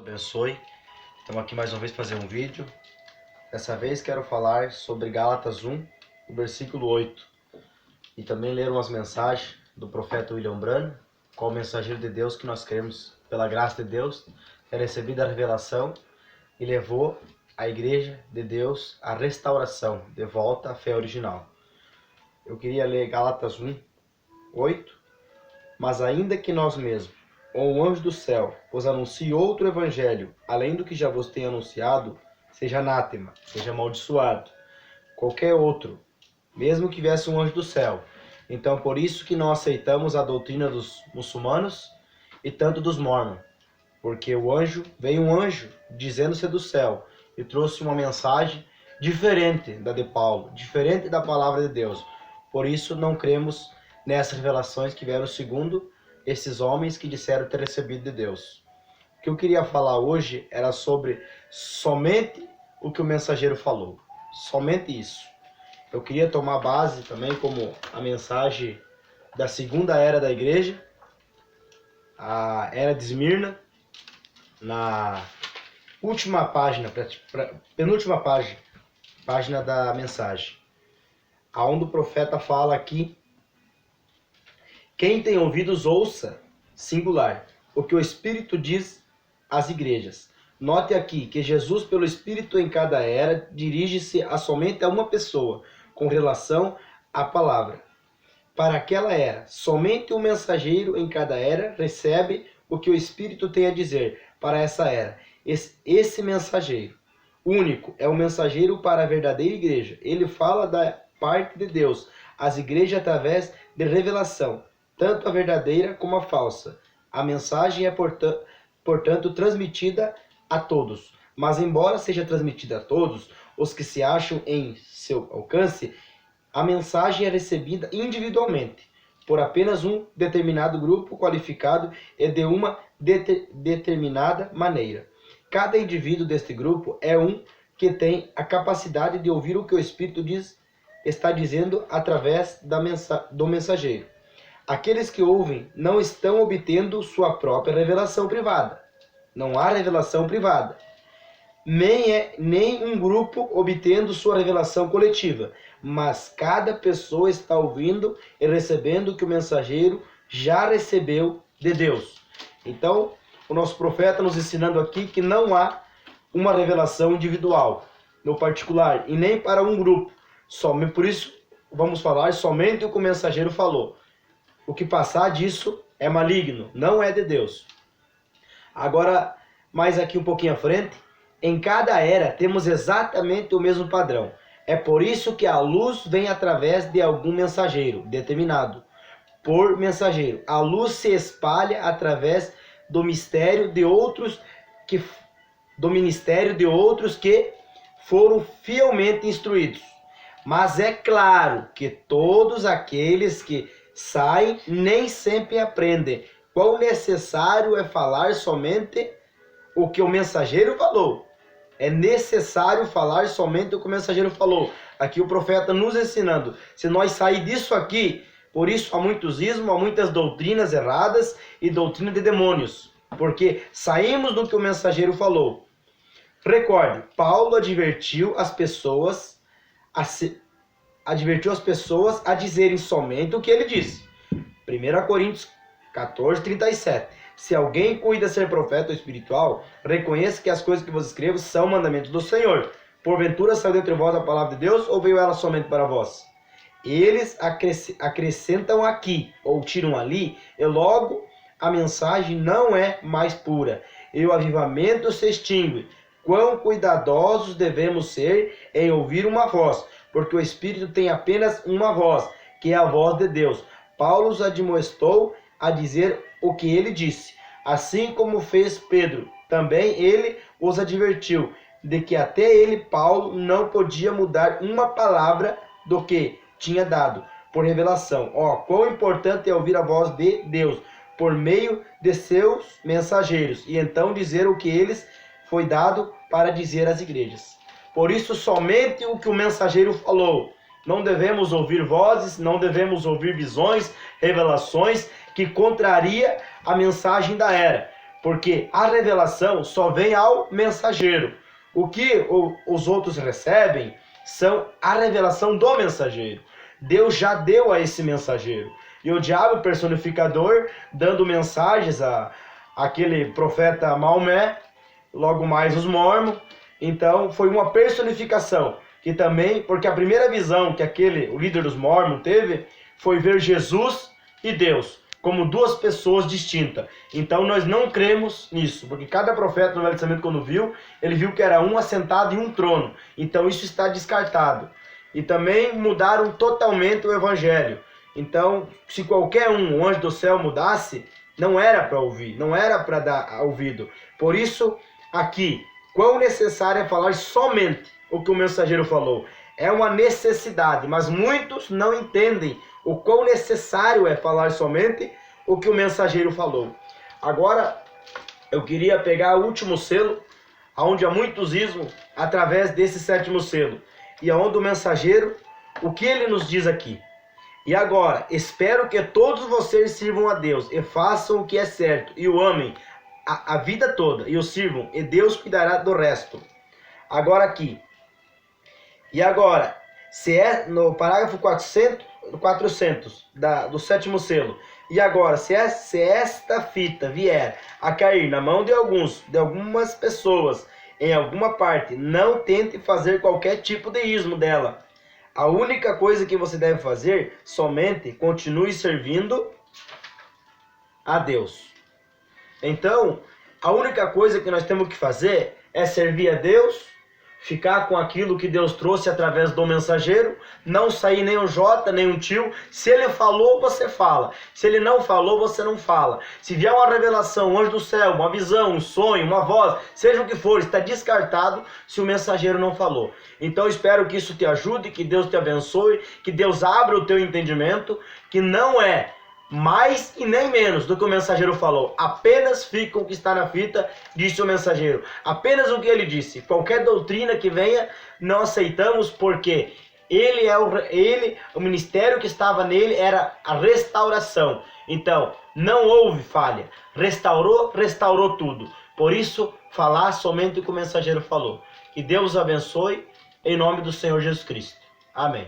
Abençoe. Estamos aqui mais uma vez para fazer um vídeo. Dessa vez quero falar sobre Gálatas 1, o versículo 8. E também ler umas mensagens do profeta William Branham, qual o mensageiro de Deus que nós cremos, pela graça de Deus, ter recebido a revelação e levou a igreja de Deus à restauração, de volta à fé original. Eu queria ler Gálatas 1, 8. Mas ainda que nós mesmos, ou um anjo do céu, vos anuncie outro evangelho, além do que já vos tenho anunciado, seja anátema, seja amaldiçoado. Qualquer outro, mesmo que viesse um anjo do céu. Então, por isso que não aceitamos a doutrina dos muçulmanos e tanto dos mormons. Porque veio um anjo dizendo-se do céu e trouxe uma mensagem diferente da de Paulo, diferente da palavra de Deus. Por isso não cremos nessas revelações que vieram segundo esses homens que disseram ter recebido de Deus. O que eu queria falar hoje era sobre somente o que o mensageiro falou. Somente isso. Eu queria tomar base também como a mensagem da segunda era da igreja, a era de Esmirna, na última página, penúltima página da mensagem, aonde o profeta fala aqui: quem tem ouvidos ouça, singular, o que o Espírito diz às igrejas. Note aqui que Jesus, pelo Espírito em cada era, dirige-se somente a uma pessoa, com relação à palavra. Para aquela era, somente um mensageiro em cada era recebe o que o Espírito tem a dizer para essa era. Esse mensageiro único é o mensageiro para a verdadeira igreja. Ele fala da parte de Deus às igrejas através de revelação, tanto a verdadeira como a falsa. A mensagem é, portanto, transmitida a todos. Mas, embora seja transmitida a todos, os que se acham em seu alcance, a mensagem é recebida individualmente, por apenas um determinado grupo qualificado e de uma determinada maneira. Cada indivíduo deste grupo é um que tem a capacidade de ouvir o que o Espírito está dizendo através do mensageiro. Aqueles que ouvem não estão obtendo sua própria revelação privada. Não há revelação privada. Nem um grupo obtendo sua revelação coletiva. Mas cada pessoa está ouvindo e recebendo o que o mensageiro já recebeu de Deus. Então, o nosso profeta nos ensinando aqui que não há uma revelação individual, no particular, e nem para um grupo. Por isso, vamos falar somente o que o mensageiro falou. O que passar disso é maligno, não é de Deus. Agora, mais aqui um pouquinho à frente, em cada era temos exatamente o mesmo padrão. É por isso que a luz vem através de algum mensageiro, determinado por mensageiro. A luz se espalha através do ministério de outros que foram fielmente instruídos. Mas é claro que todos aqueles que saem nem sempre aprendem. Quão necessário é falar somente o que o mensageiro falou. É necessário falar somente o que o mensageiro falou. Aqui o profeta nos ensinando. Se nós sair disso aqui, por isso há muitos ismos, há muitas doutrinas erradas e doutrina de demônios. Porque saímos do que o mensageiro falou. Recorde, Paulo advertiu as pessoas a dizerem somente o que ele disse. 1 Coríntios 14, 37. Se alguém cuida ser profeta ou espiritual, reconheça que as coisas que vos escrevo são mandamentos do Senhor. Porventura saiu dentre vós a palavra de Deus, ou veio ela somente para vós? Eles acrescentam aqui, ou tiram ali, e logo a mensagem não é mais pura, e o avivamento se extingue. Quão cuidadosos devemos ser em ouvir uma voz, porque o Espírito tem apenas uma voz, que é a voz de Deus. Paulo os admoestou a dizer o que ele disse, assim como fez Pedro. Também ele os advertiu de que até ele, Paulo, não podia mudar uma palavra do que tinha dado por revelação. Quão importante é ouvir a voz de Deus por meio de seus mensageiros, e então dizer o que eles foi dado para dizer às igrejas. Por isso, somente o que o mensageiro falou. Não devemos ouvir vozes, não devemos ouvir visões, revelações que contraria a mensagem da era. Porque a revelação só vem ao mensageiro. O que os outros recebem são a revelação do mensageiro. Deus já deu a esse mensageiro. E o diabo personificador, dando mensagens a aquele profeta Maomé, logo mais os mormons. Então foi uma personificação. Que também, porque a primeira visão que o líder dos mormons teve foi ver Jesus e Deus como duas pessoas distintas. Então nós não cremos nisso, porque cada profeta no Velho Testamento, quando viu, ele viu que era um assentado em um trono. Então isso está descartado. E também mudaram totalmente o evangelho. Então, se qualquer um anjo do céu mudasse, não era para ouvir, não era para dar ouvido. Por isso, aqui, quão necessário é falar somente o que o mensageiro falou. É uma necessidade, mas muitos não entendem o quão necessário é falar somente o que o mensageiro falou. Agora, eu queria pegar o último selo, onde há muitos ismos, através desse sétimo selo. E aonde o mensageiro, o que ele nos diz aqui? E agora, espero que todos vocês sirvam a Deus e façam o que é certo e o amem a vida toda e o sirvam, e Deus cuidará do resto. Agora aqui. E agora, se é no parágrafo 400 do sétimo selo. E agora, se esta fita vier a cair na mão de algumas pessoas, em alguma parte, não tente fazer qualquer tipo de ismo dela. A única coisa que você deve fazer, somente continue servindo a Deus. Então, a única coisa que nós temos que fazer é servir a Deus, ficar com aquilo que Deus trouxe através do mensageiro, não sair nem um J, nem um tio. Se ele falou, você fala. Se ele não falou, você não fala. Se vier uma revelação, um anjo do céu, uma visão, um sonho, uma voz, seja o que for, está descartado se o mensageiro não falou. Então espero que isso te ajude, que Deus te abençoe, que Deus abra o teu entendimento, que não é mais e nem menos do que o mensageiro falou. Apenas fica o que está na fita, disse o mensageiro. Apenas o que ele disse. Qualquer doutrina que venha, não aceitamos, porque o ministério que estava nele era a restauração. Então, não houve falha. Restaurou tudo. Por isso, falar somente o que o mensageiro falou. Que Deus abençoe, em nome do Senhor Jesus Cristo. Amém.